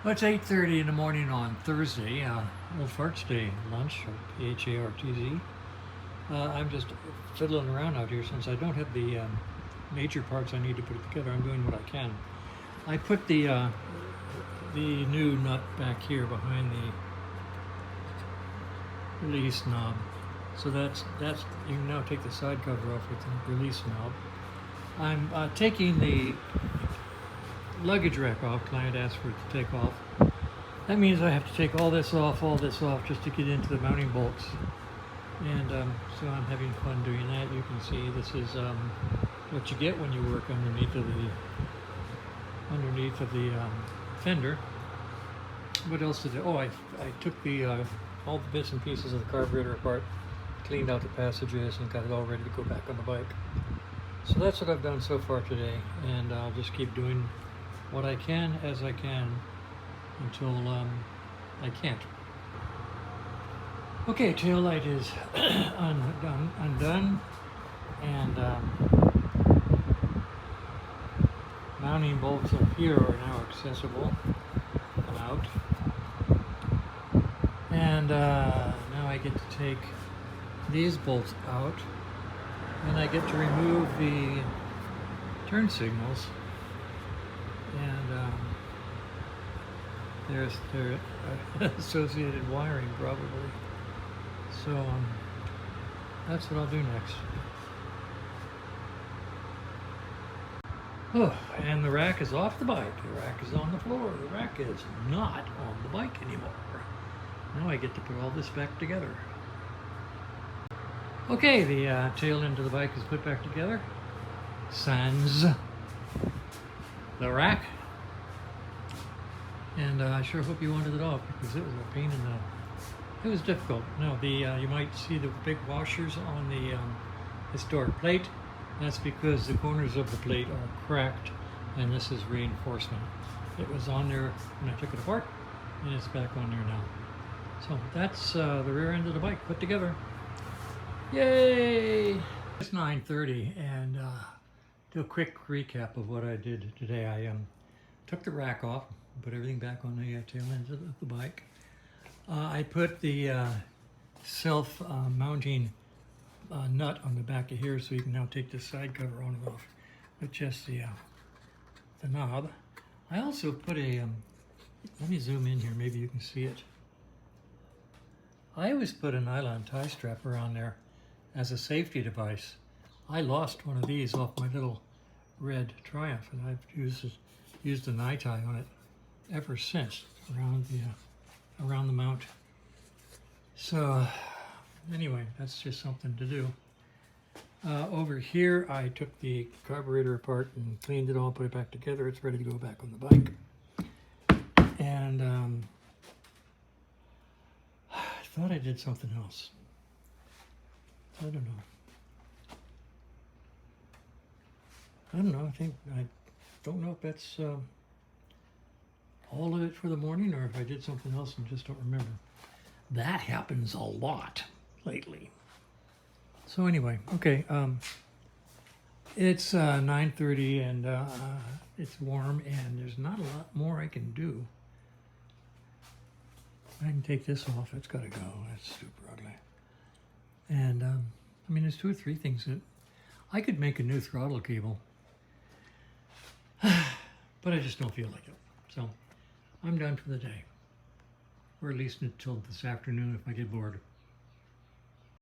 Well, it's 8:30 in the morning on Thursday, Old Farts Day lunch, or PHARTZ. I'm just fiddling around out here since I don't have the major parts I need to put it together. I'm doing what I can. I put the new nut back here behind the release knob. So that's you can now take the side cover off with the release knob. I'm taking the luggage rack off. Client asked for it to take off. That means I have to take all this off just to get into the mounting bolts. And so I'm having fun doing that. You can see this is what you get when you work underneath of the fender. What else did I? Oh, I took the all the bits and pieces of the carburetor apart, cleaned out the passages, and got it all ready to go back on the bike. So that's what I've done so far today, and I'll just keep doing what I can as I can until I can't. Okay, tail light is undone, and mounting bolts up here are now accessible. Come out, and now I get to take these bolts out, and I get to remove the turn signals, and there's their associated wiring probably. So that's what I'll do next. Oh, and the rack is off the bike. The rack is on the floor. The rack is not on the bike anymore. Now I get to put all this back together. Okay, the tail end of the bike is put back together. Sans the rack. And I sure hope you wanted it off, because it was a pain in the... It was difficult. No, you might see the big washers on the historic plate. That's because the corners of the plate are cracked, and this is reinforcement. It was on there when I took it apart, and it's back on there now. So that's the rear end of the bike put together. Yay! It's 9:30, and do a quick recap of what I did today. I took the rack off, put everything back on the tail end of the bike. I put the self-mounting nut on the back of here, so you can now take the side cover on and off with just the knob. I also put a, let me zoom in here, maybe you can see it. I always put a nylon tie strap around there as a safety device. I lost one of these off my little red Triumph, and I've used a nye tie on it ever since around the mount. So anyway, that's just something to do. Over here, I took the carburetor apart and cleaned it all, put it back together. It's ready to go back on the bike. And I thought I did something else. I don't know. I don't know if that's all of it for the morning, or if I did something else and just don't remember. That happens a lot lately. So anyway, okay, it's 9:30, and it's warm, and there's not a lot more I can do. I can take this off. It's got to go. That's super ugly. And I mean, there's 2 or 3 things that I could make a new throttle cable, but I just don't feel like it. So I'm done for the day, or at least until this afternoon if I get bored.